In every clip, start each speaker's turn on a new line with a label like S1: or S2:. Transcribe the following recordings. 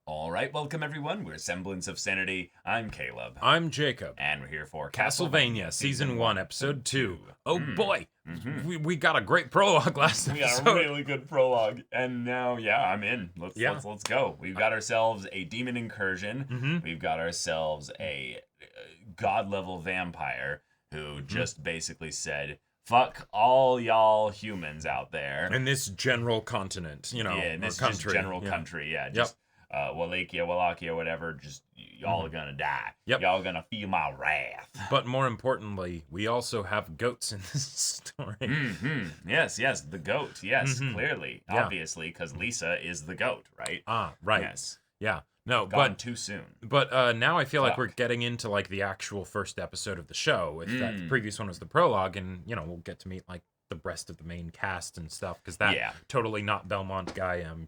S1: All right, welcome everyone. We're Semblance of Sanity. I'm Caleb.
S2: I'm Jacob.
S1: And we're here for
S2: Castlevania Season 1, Episode 2. Oh boy, we got a great prologue last episode.
S1: We got a really good prologue. And now, I'm in. Let's go. We've got ourselves a demon incursion. We've got ourselves a god-level vampire who just basically said, fuck all y'all humans out there.
S2: In this general continent,
S1: in this
S2: country.
S1: General country, Wallachia, whatever, just y'all are gonna die.
S2: Yep.
S1: Y'all gonna feel my wrath.
S2: But more importantly, we also have goats in this story.
S1: Yes, the goat. Yes, clearly. Obviously, because Lisa is the goat, right?
S2: Ah, right.
S1: Yes.
S2: Yeah. No,
S1: Gone too soon.
S2: But now I feel like we're getting into like the actual first episode of the show. If that previous one was the prologue, and we'll get to meet like the rest of the main cast and stuff, because that totally not Belmont guy I'm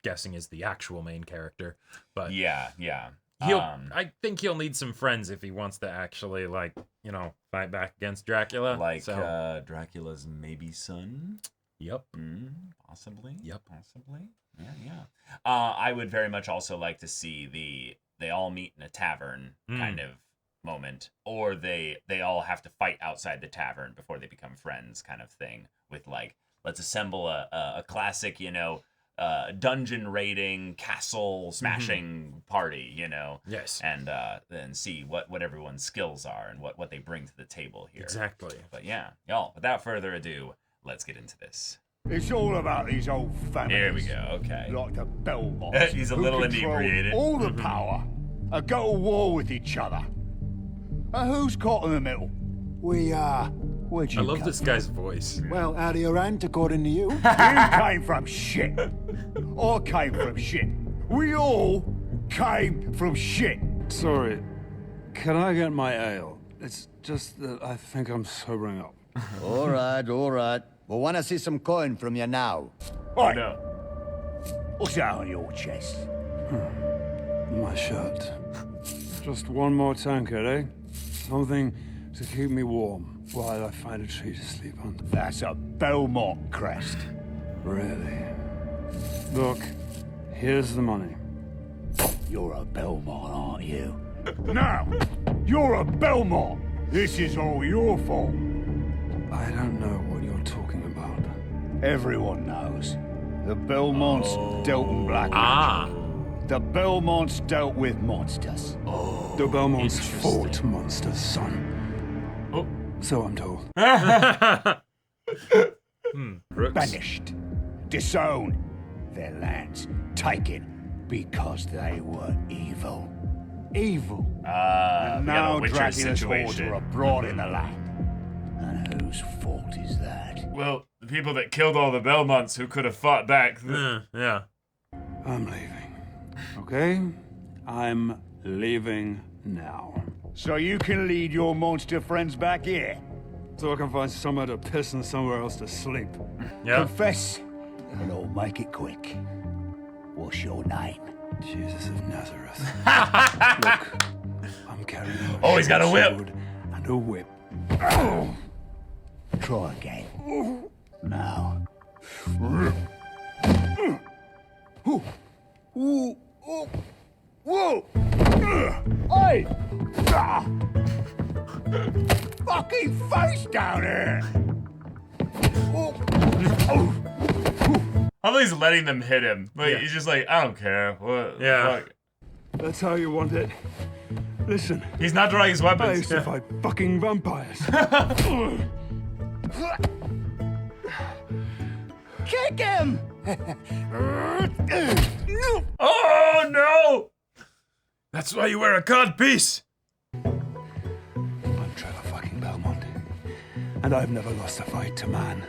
S2: guessing is the actual main character. But I think he'll need some friends if he wants to actually fight back against Dracula.
S1: Dracula's maybe son.
S2: Yep.
S1: Possibly.
S2: Yep.
S1: Possibly. Yeah. I would very much also like to see they all meet in a tavern kind of moment, or they all have to fight outside the tavern before they become friends kind of thing, with let's assemble a classic, dungeon raiding, castle smashing party,
S2: Yes.
S1: And then see what everyone's skills are and what they bring to the table here.
S2: Exactly.
S1: But y'all, without further ado, let's get into this.
S3: It's all about these old families.
S1: There we go, okay.
S3: Like the Belmonts.
S1: He's a little inebriated.
S3: All the power. Go to war with each other. Who's caught in the middle? Where'd you
S2: I love
S3: come
S2: this guy's voice.
S4: Well, out of your hand, according to you.
S3: You came from shit. I came from shit. We all came from shit.
S5: Sorry, can I get my ale? It's just that I think I'm sobering up.
S4: All right. We want to see some coin from you now.
S3: Right.
S1: No.
S3: What's that on your chest?
S5: My shirt. Just one more tankard, eh? Something to keep me warm while I find a tree to sleep under.
S3: That's a Belmont crest.
S5: Really? Look, here's the money.
S3: You're a Belmont, aren't you? Now, you're a Belmont. This is all your fault.
S5: I don't know what you're talking about.
S3: Everyone knows. The Belmonts dealt in black
S2: Ah.
S3: magic. The Belmonts dealt with monsters.
S5: The Belmonts fought monsters, son.
S2: Oh.
S5: So I'm told.
S2: Brooks.
S3: Banished. Disowned. Their lands taken because they were evil. Evil. And
S1: we got a
S3: now
S1: Witcher
S3: Dracula's hordes
S1: situation.
S3: are abroad in the land. And whose fault is that?
S1: Well, the people that killed all the Belmonts who could have fought back.
S2: Yeah.
S5: I'm leaving. Okay? I'm leaving now.
S3: So you can lead your monster friends back here.
S5: So I can find somewhere to piss and somewhere else to sleep.
S2: Yeah.
S3: Confess, and I'll make it quick. What's your name?
S5: Jesus of Nazareth. Look, I'm carrying a
S1: Oh, he's got a whip.
S5: sword and a whip.
S3: Try again. Now. Whoa! Hey! Fucking face down here!
S1: I think he's letting them hit him.
S2: Yeah.
S1: He's just like, I don't care. What?
S2: Yeah.
S1: Fuck.
S5: That's how you want it. Listen,
S1: He's not drawing his
S5: I
S1: weapons.
S5: used to fight fucking vampires.
S3: Kick him!
S1: Oh no!
S2: That's why you wear a codpiece.
S5: I'm Trevor fucking Belmont. And I've never lost a fight to man,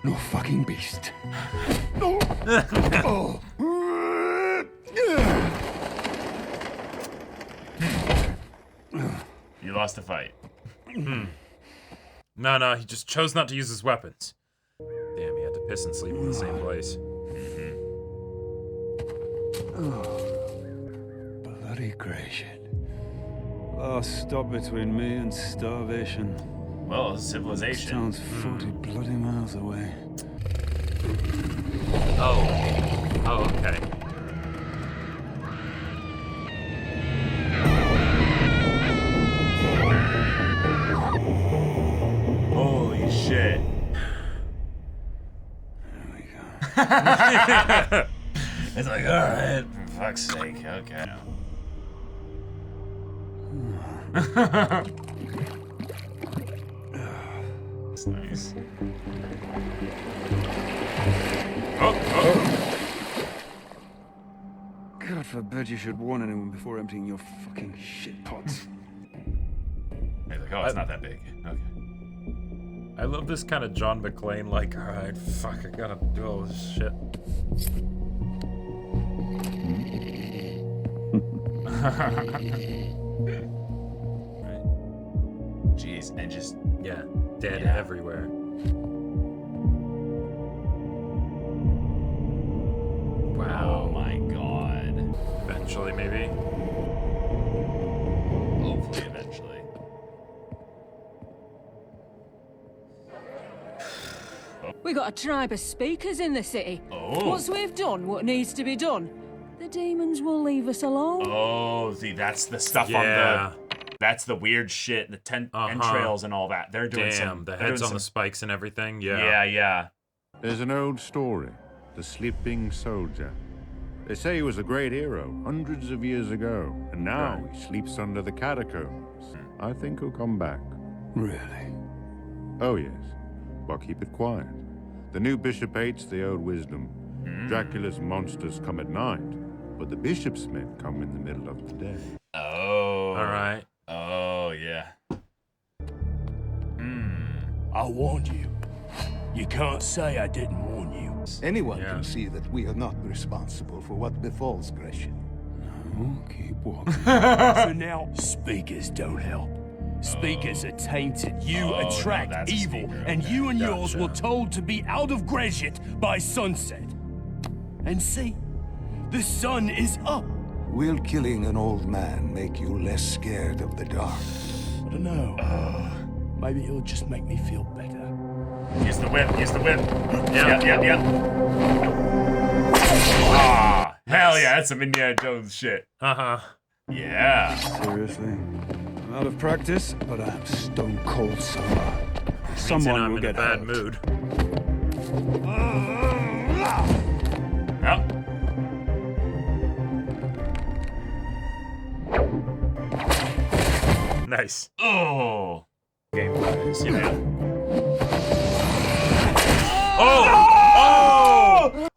S5: nor fucking beast.
S1: You lost a fight.
S2: No, he just chose not to use his weapons. Damn, he had to piss and sleep in the same place.
S5: Bloody gracious. Last stop between me and starvation.
S1: Well, civilization.
S5: Town's 40 bloody miles away.
S2: Oh, okay.
S1: It's like, all right, for fuck's sake, okay. That's nice.
S5: God forbid you should warn anyone before emptying your fucking shit pots.
S1: He's like, oh, it's not that big. Okay.
S2: I love this kind of John McClane, like, alright, fuck, I gotta do all this shit.
S1: Jeez, and just...
S2: Yeah, dead everywhere.
S1: Wow. Oh my god.
S2: Eventually, maybe.
S1: Hopefully, eventually.
S6: We got a tribe of speakers in the city.
S1: Oh.
S6: Once we've done what needs to be done, the demons will leave us alone.
S1: Oh, see, that's the stuff on the... That's the weird shit, the entrails and all that. They're doing
S2: the heads on the spikes and everything.
S1: Yeah.
S7: There's an old story, the sleeping soldier. They say he was a great hero hundreds of years ago, and now he sleeps under the catacombs. I think he'll come back.
S5: Really?
S7: Oh yes, but keep it quiet. The new bishop hates the old wisdom. Dracula's monsters come at night, but the bishop's men come in the middle of the day.
S1: Oh.
S2: All right.
S1: Oh, yeah.
S3: I warned you. You can't say I didn't warn you.
S4: Anyone can see that we are not responsible for what befalls Gresham.
S5: No, keep walking.
S3: So now, speakers don't help. Speakers are tainted. You attract
S1: that's a
S3: evil,
S1: speaker,
S3: and
S1: okay.
S3: you and yours were told to be out of Gresham by sunset. And see, the sun is up.
S4: Will killing an old man make you less scared of the dark?
S3: I don't know. Maybe it'll just make me feel better.
S1: Use the whip. Yeah. Ah, hell yeah, that's some Indiana Jones shit. Yeah.
S5: Seriously? I'm out of practice, but I'm stone cold sober. Someone will get
S2: bad
S5: hurt.
S2: mood.
S1: Yep.
S2: Nice.
S1: Oh.
S2: Game wise,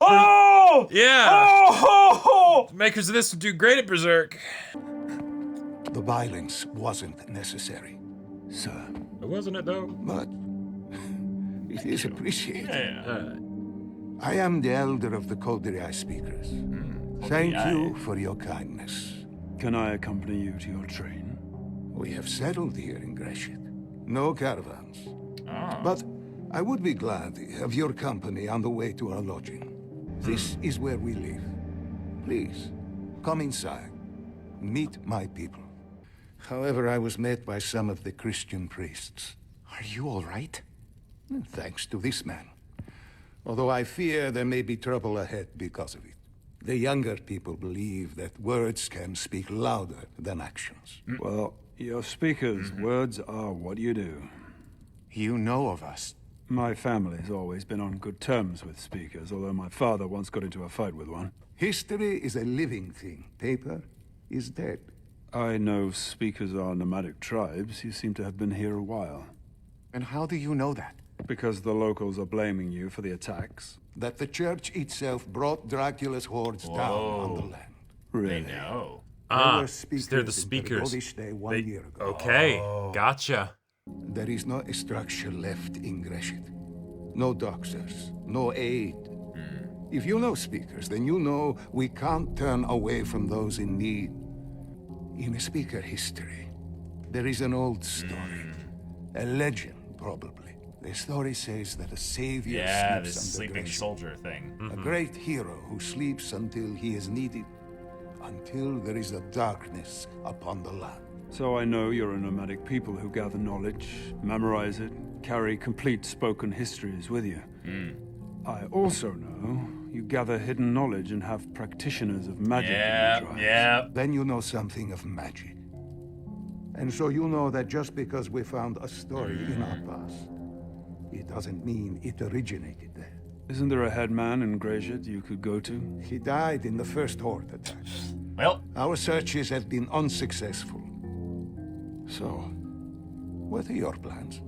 S1: Oh!
S2: Yeah.
S1: Oh!
S2: Makers of this would do great at Berserk.
S4: The violence wasn't necessary, sir.
S2: Wasn't it though?
S4: But it is appreciated.
S1: Yeah.
S4: I am the elder of the Kodiri speakers. Thank you for your kindness.
S5: Can I accompany you to your train?
S4: We have settled here in Gresham. No caravans. But I would be glad of your company on the way to our lodging. This is where we live. Please, come inside. Meet my people. However, I was met by some of the Christian priests.
S8: Are you all right?
S4: Thanks to this man. Although I fear there may be trouble ahead because of it. The younger people believe that words can speak louder than actions.
S5: Well, your speakers' words are what you do.
S8: You know of us.
S5: My family's always been on good terms with speakers, although my father once got into a fight with one.
S4: History is a living thing. Paper is dead.
S5: I know speakers are nomadic tribes. You seem to have been here a while.
S8: And how do you know that?
S5: Because the locals are blaming you for the attacks.
S4: That the church itself brought Dracula's hordes down on the land.
S5: Really?
S1: They know.
S4: There were
S2: they're the
S4: speakers in
S2: speakers.
S4: Day one year ago.
S2: Okay, gotcha.
S4: There is no structure left in Gresham. No doctors, no aid. If you know speakers, then you know we can't turn away from those in need. In a speaker history, there is an old story. A legend, probably. The story says that a savior
S1: Yeah,
S4: sleeps
S1: this
S4: under
S1: sleeping
S4: Gresham.
S1: soldier thing.
S4: A great hero who sleeps until he is needed. Until there is a darkness upon the land.
S5: So I know you're a nomadic people who gather knowledge, memorize it, carry complete spoken histories with you. I also know you gather hidden knowledge and have practitioners of magic in your tribes.
S1: Yeah.
S4: Then you know something of magic. And so you know that just because we found a story in our past, it doesn't mean it originated there.
S5: Isn't there a headman in Greyshit you could go to?
S4: He died in the first Horde attack.
S1: Well,
S4: our searches have been unsuccessful. So, what are your plans?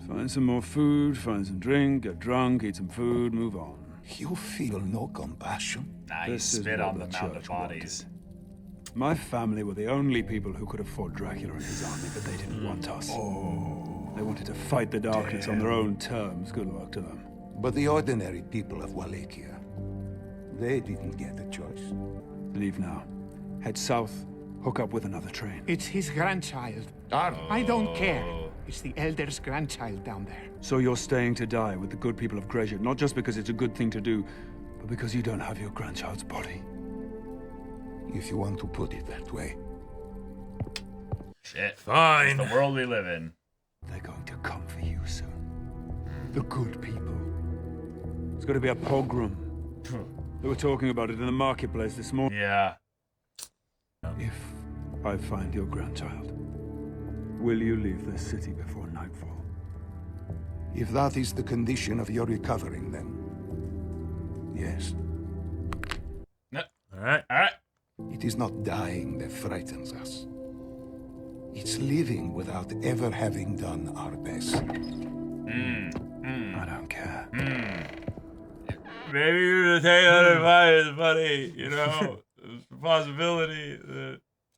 S5: Find some more food, find some drink, get drunk, eat some food, move on.
S4: You feel no compassion?
S1: Nah, you spit on the mound of bodies.
S5: My family were the only people who could afford Dracula and his army, but they didn't want us. They wanted to fight the darkness on their own terms. Good luck to them.
S4: But the ordinary people of Wallachia, they didn't get a choice.
S5: Leave now. Head south, hook up with another train.
S8: It's his grandchild. I don't care. It's the Elder's grandchild down there.
S5: So you're staying to die with the good people of Greyshit, not just because it's a good thing to do, but because you don't have your grandchild's body.
S4: If you want to put it that way.
S1: Shit.
S2: Fine.
S1: It's the world we live in.
S5: They're going to come for you soon. The good people. It's going to be a pogrom. They were talking about it in the marketplace this morning.
S1: Yeah.
S5: If I find your grandchild, will you leave this city before nightfall?
S4: If that is the condition of your recovering, then yes.
S1: No.
S2: All right.
S1: All right.
S4: It is not dying that frightens us. It's living without ever having done our best.
S5: I don't care.
S1: Maybe you should take that advice, buddy. You know, there's a possibility.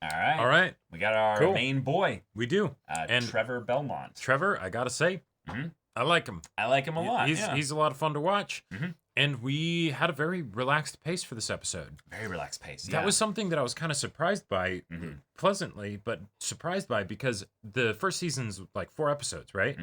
S1: All right.
S2: All right.
S1: We got our
S2: Cool.
S1: main boy,
S2: We do. And
S1: Trevor Belmont.
S2: Trevor, I gotta say, I like him.
S1: I like him a lot.
S2: He's a lot of fun to watch.
S1: Mhm.
S2: And we had a very relaxed pace for this episode.
S1: Very relaxed pace.
S2: That was something that I was kind of surprised by, pleasantly, but surprised by, because the first season's like 4 episodes, right?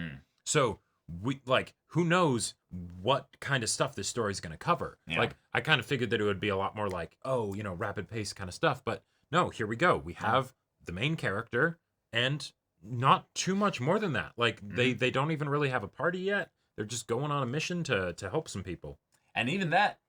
S2: So we who knows what kind of stuff this story's going to cover.
S1: Yeah.
S2: Like, I kind of figured that it would be a lot more like, oh, you know, rapid pace kind of stuff. But no, here we go. We have the main character and not too much more than that. Like, they don't even really have a party yet. They're just going on a mission to help some people.
S1: And even that,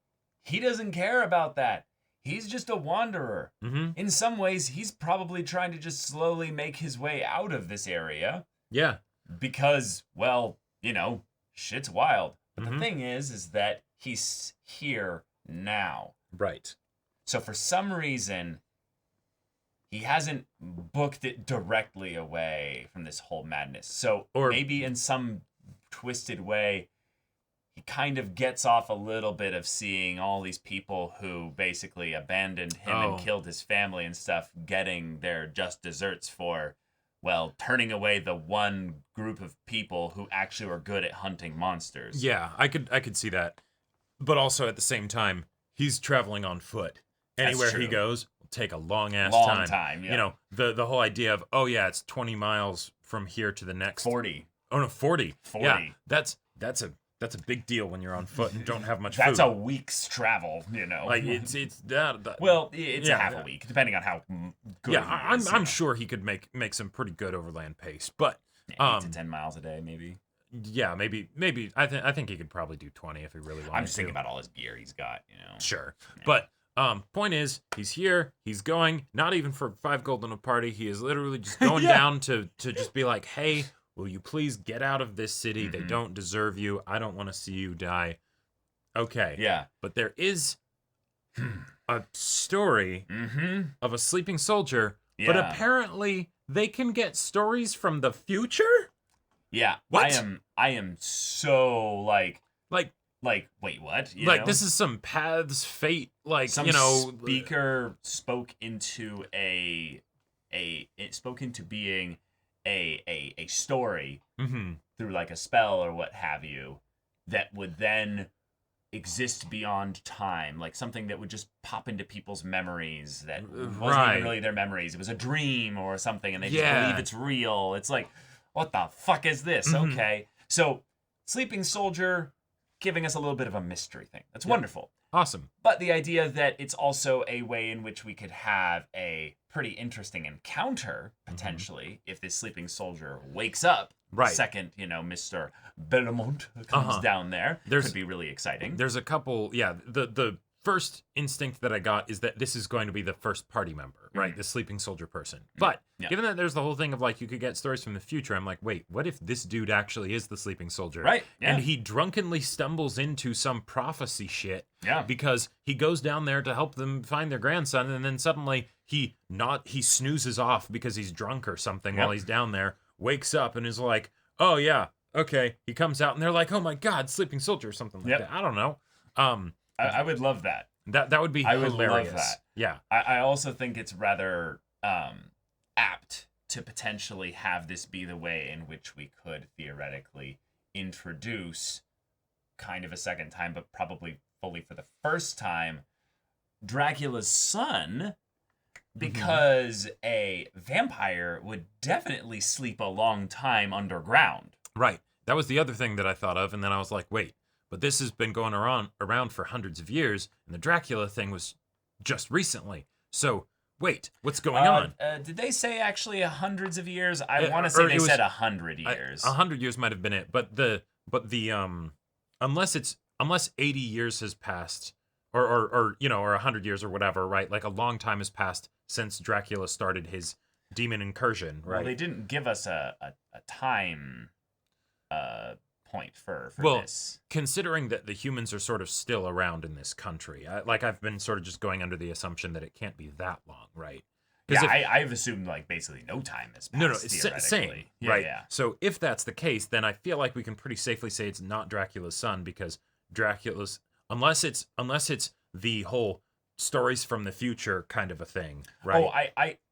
S1: he doesn't care about that. He's just a wanderer. In some ways, he's probably trying to just slowly make his way out of this area.
S2: Yeah.
S1: Because, well, you know, shit's wild. But the thing is that he's here now.
S2: Right.
S1: So for some reason, he hasn't booked it directly away from this whole madness. So maybe in some twisted way, he kind of gets off a little bit of seeing all these people who basically abandoned him and killed his family and stuff, getting their just desserts for, well, turning away the one group of people who actually were good at hunting monsters.
S2: Yeah, I could see that. But also at the same time, he's traveling on foot. Anywhere he goes will take a long time.
S1: Yeah.
S2: You know, the whole idea of, oh yeah, it's 20 miles from here to the next
S1: 40.
S2: Oh no, 40.
S1: 40.
S2: Yeah, that's a big deal when you're on foot and don't have much
S1: That's
S2: food.
S1: a week's travel, you know.
S2: Like it's that.
S1: Well, it's a half a week, depending on how good.
S2: Yeah,
S1: he is,
S2: I'm sure he could make some pretty good overland pace, but
S1: 8 to 10 miles a day, maybe.
S2: Yeah, maybe. I think he could probably do 20 if he really wanted to.
S1: I'm just thinking about all his gear he's got, you know.
S2: Sure, but point is, he's here. He's going. Not even for 5 gold in a party. He is literally just going down to just be like, hey, will you please get out of this city? They don't deserve you. I don't want to see you die. Okay.
S1: Yeah.
S2: But there is a story of a sleeping soldier, but apparently they can get stories from the future?
S1: Yeah.
S2: What?
S1: I am so like wait, what? You know?
S2: This is some paths fate, like,
S1: some
S2: you know,
S1: speaker spoke into being a story through like a spell or what have you that would then exist beyond time, like something that would just pop into people's memories that wasn't even really their memories. It was a dream or something, and they just believe it's real. It's like, what the fuck is this? Okay, so sleeping soldier giving us a little bit of a mystery thing. That's wonderful.
S2: Awesome.
S1: But the idea that it's also a way in which we could have a pretty interesting encounter, potentially, if this sleeping soldier wakes up.
S2: Right.
S1: Second, you know, Mr. Belmont comes down there. Could be really exciting.
S2: There's a couple, the first instinct that I got is that this is going to be the first party member, right? The sleeping soldier person. But given that there's the whole thing of like you could get stories from the future, I'm like, wait, what if this dude actually is the sleeping soldier?
S1: Right. Yeah.
S2: And he drunkenly stumbles into some prophecy shit.
S1: Yeah.
S2: Because he goes down there to help them find their grandson, and then suddenly he snoozes off because he's drunk or something while he's down there, wakes up and is like, oh yeah, okay. He comes out and they're like, oh my God, sleeping soldier or something like that. I don't know.
S1: I would love that.
S2: That would be hilarious.
S1: I would love that.
S2: Yeah.
S1: I also think it's rather apt to potentially have this be the way in which we could theoretically introduce kind of a second time, but probably fully for the first time, Dracula's son, because a vampire would definitely sleep a long time underground.
S2: Right. That was the other thing that I thought of, and then I was like, wait, but this has been going around for hundreds of years, and the Dracula thing was just recently. So, wait, what's going on?
S1: Did they say actually hundreds of years? I want to say they said 100 years.
S2: 100 years might have been it, but the unless 80 years has passed, or 100 years or whatever, right? Like a long time has passed since Dracula started his demon incursion, right?
S1: Well, they didn't give us a time point for this.
S2: Considering that the humans are sort of still around in this country, I've been sort of just going under the assumption that it can't be that long, right?
S1: Yeah, I've assumed like basically no time has passed.
S2: No, it's same, right?
S1: Yeah.
S2: So if that's the case, then I feel like we can pretty safely say it's not Dracula's son, because Dracula's unless it's the whole stories from the future kind of a thing, right?
S1: Oh,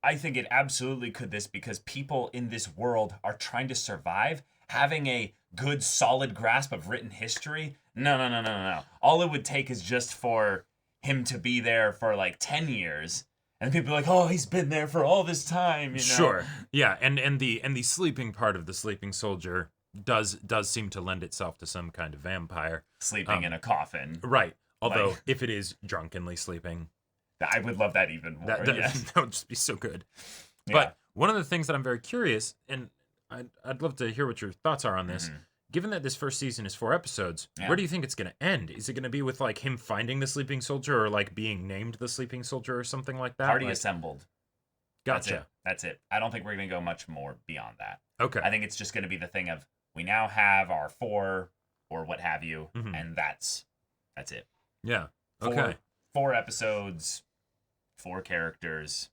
S1: I think it absolutely could this, because people in this world are trying to survive. Having a good, solid grasp of written history? No. All it would take is just for him to be there for like 10 years. And people are like, oh, he's been there for all this time, you know?
S2: Sure. Yeah, and the sleeping part of the sleeping soldier does seem to lend itself to some kind of vampire.
S1: Sleeping in a coffin.
S2: Right. Although, if it is drunkenly sleeping.
S1: I would love that even more.
S2: That would just be so good.
S1: Yeah.
S2: But one of the things that I'm very curious, and I'd love to hear what your thoughts are on this. Given that this first season is 4 episodes, where do you think it's going to end? Is it going to be with like him finding the sleeping soldier, or like being named the sleeping soldier or something like that?
S1: Party assembled.
S2: Gotcha.
S1: That's it. I don't think we're going to go much more beyond that.
S2: Okay.
S1: I think it's just going to be the thing of, we now have our 4 or what have you, and that's it.
S2: Yeah. Okay.
S1: 4 episodes, 4 characters.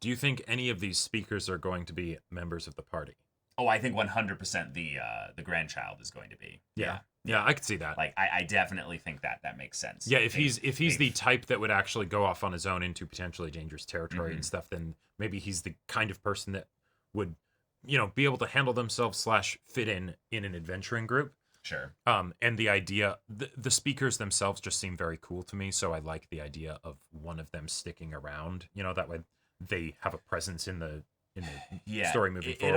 S2: Do you think any of these speakers are going to be members of the party?
S1: Oh, I think 100% the grandchild is going to be.
S2: Yeah, I could see that.
S1: Like, I definitely think that makes sense.
S2: Yeah, if he's the type that would actually go off on his own into potentially dangerous territory and stuff, then maybe he's the kind of person that would, be able to handle themselves / fit in an adventuring group.
S1: Sure.
S2: And the idea, the speakers themselves just seem very cool to me, so I like the idea of one of them sticking around. That way they have a presence in the story moving forward.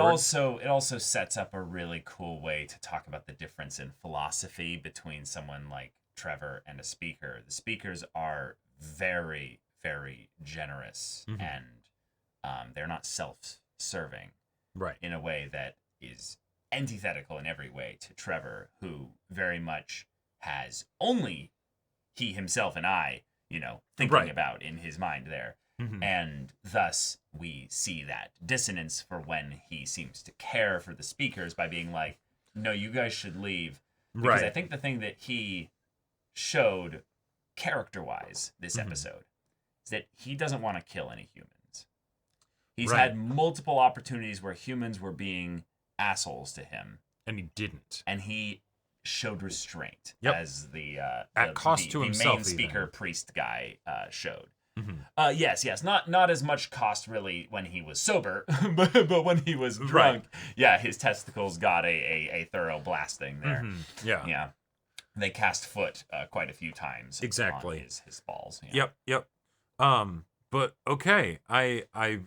S1: It also sets up a really cool way to talk about the difference in philosophy between someone like Trevor and a speaker. The speakers are very, very generous, and they're not self-serving,
S2: right? In
S1: a way that is antithetical in every way to Trevor, who very much has only he, himself, and I, thinking about in his mind there. And thus we see that dissonance for when he seems to care for the speakers by being like, no, you guys should leave. Because I think the thing that he showed character-wise this episode is that he doesn't want to kill any humans. He's had multiple opportunities where humans were being assholes to him.
S2: And he didn't.
S1: And he showed restraint, as the
S2: cost to himself,
S1: main speaker priest guy showed. Yes. Not as much cost really when he was sober, but when he was drunk, his testicles got a thorough blasting there. Yeah. They cast foot quite a few times.
S2: Exactly.
S1: On his balls.
S2: Yep. But okay, I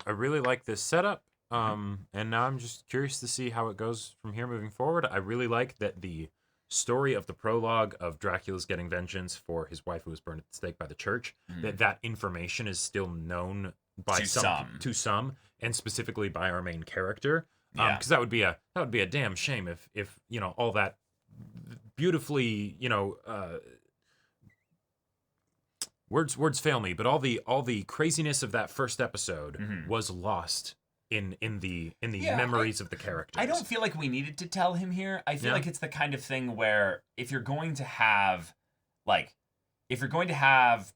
S2: really like this setup. And now I'm just curious to see how it goes from here moving forward. I really like that the story of the prologue of Dracula's getting vengeance for his wife who was burned at the stake by the church, that information is still known by some, and specifically by our main character. Because that would be a damn shame if all that beautifully words fail me, but all the craziness of that first episode was lost in the memories of the characters.
S1: I don't feel like we needed to tell him here. I feel like it's the kind of thing where if you're going to have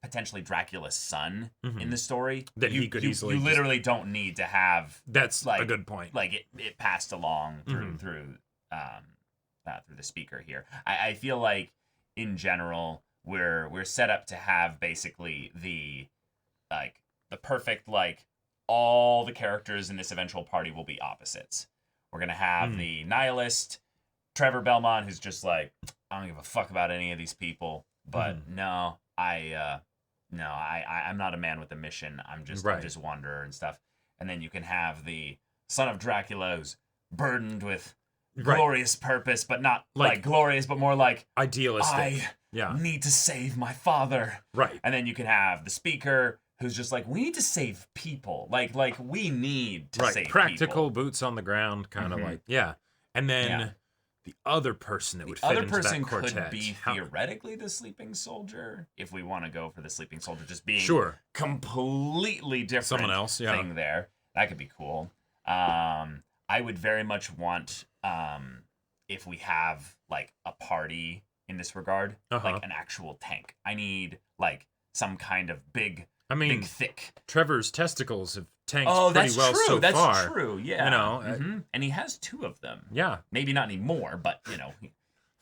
S1: potentially Dracula's son in the story,
S2: that he could easily
S1: you literally don't need to have.
S2: That's
S1: like,
S2: a good point.
S1: Like it passed along through the speaker here. I feel like in general we're set up to have basically the perfect all the characters in this eventual party will be opposites. We're gonna have the nihilist Trevor Belmont, who's just like, I don't give a fuck about any of these people, but I'm not a man with a mission. I'm just a wanderer and stuff. And then you can have the son of Dracula, who's burdened with glorious purpose, but not like glorious, but more like
S2: idealistic.
S1: I need to save my father.
S2: Right.
S1: And then you can have the speaker, who's just like, we need to save people. Like we need to save
S2: practical
S1: people.
S2: Boots on the ground, kind of And then the other person that would fit into that quartet.
S1: Could be theoretically the sleeping soldier, if we want to go for the sleeping soldier just being completely different.
S2: Someone else,
S1: thing there. That could be cool. I would very much want if we have like a party in this regard, like an actual tank. I need like some kind of big, thick.
S2: Trevor's testicles have tanked
S1: pretty
S2: that's well
S1: true.
S2: so
S1: that's
S2: far.
S1: That's true. Yeah.
S2: You know,
S1: and he has 2 of them.
S2: Yeah.
S1: Maybe not anymore, but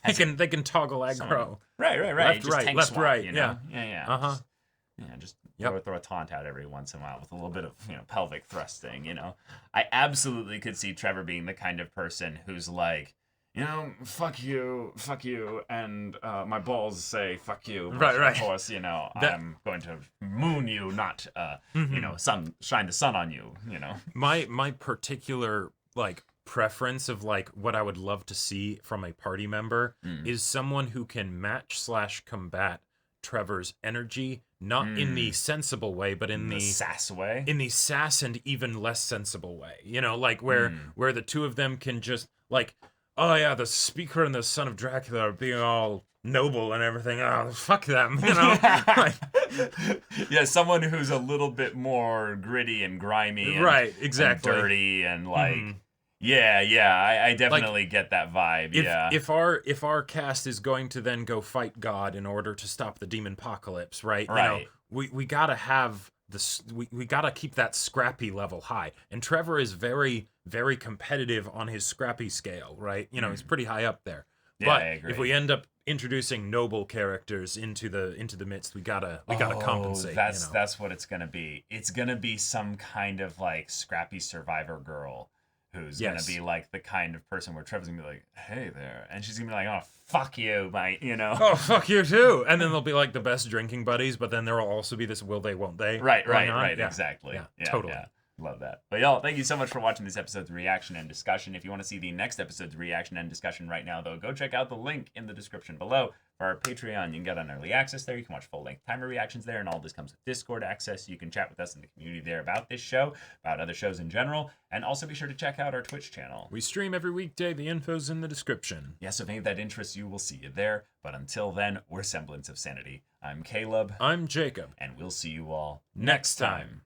S2: they can toggle aggro.
S1: Right.
S2: Left, right, left,
S1: swap,
S2: right.
S1: Yeah. Just throw a taunt out every once in a while with a little bit of pelvic thrusting. I absolutely could see Trevor being the kind of person who's like, fuck you, and my balls say fuck you.
S2: Right.
S1: Of course, I'm going to moon you, not shine the sun on you.
S2: My particular preference of what I would love to see from a party member is someone who can match/combat Trevor's energy, not in the sensible way, but in the
S1: sass way.
S2: In the sass and even less sensible way. Where the two of them can just oh yeah, the speaker and the son of Dracula are being all noble and everything. Oh, fuck them,
S1: Yeah, someone who's a little bit more gritty and grimy, and,
S2: exactly,
S1: and dirty and I definitely get that vibe.
S2: If our cast is going to then go fight God in order to stop the demon apocalypse, right? We gotta have this. We gotta keep that scrappy level high. And Trevor is very, very competitive on his scrappy scale, right? He's pretty high up there. But if we end up introducing noble characters into the midst, we gotta compensate.
S1: That's what it's gonna be. It's gonna be some kind of scrappy survivor girl who's gonna be the kind of person where Trevor's gonna be like, hey there, and she's gonna be like, oh fuck you, mate,
S2: Oh fuck you too. And then they'll be the best drinking buddies, but then there will also be this will they won't they.
S1: Right, exactly. Yeah,
S2: totally.
S1: Yeah. Love that. But y'all, thank you so much for watching this episode's reaction and discussion. If you want to see the next episode's reaction and discussion right now, though, go check out the link in the description below for our Patreon. You can get on early access there. You can watch full-length timer reactions there, and all this comes with Discord access. You can chat with us in the community there about this show, about other shows in general, and also be sure to check out our Twitch channel.
S2: We stream every weekday. The info's in the description.
S1: Yes, if any of that interests you, we'll see you there. But until then, we're Semblance of Sanity. I'm Caleb.
S2: I'm Jacob.
S1: And we'll see you all next time.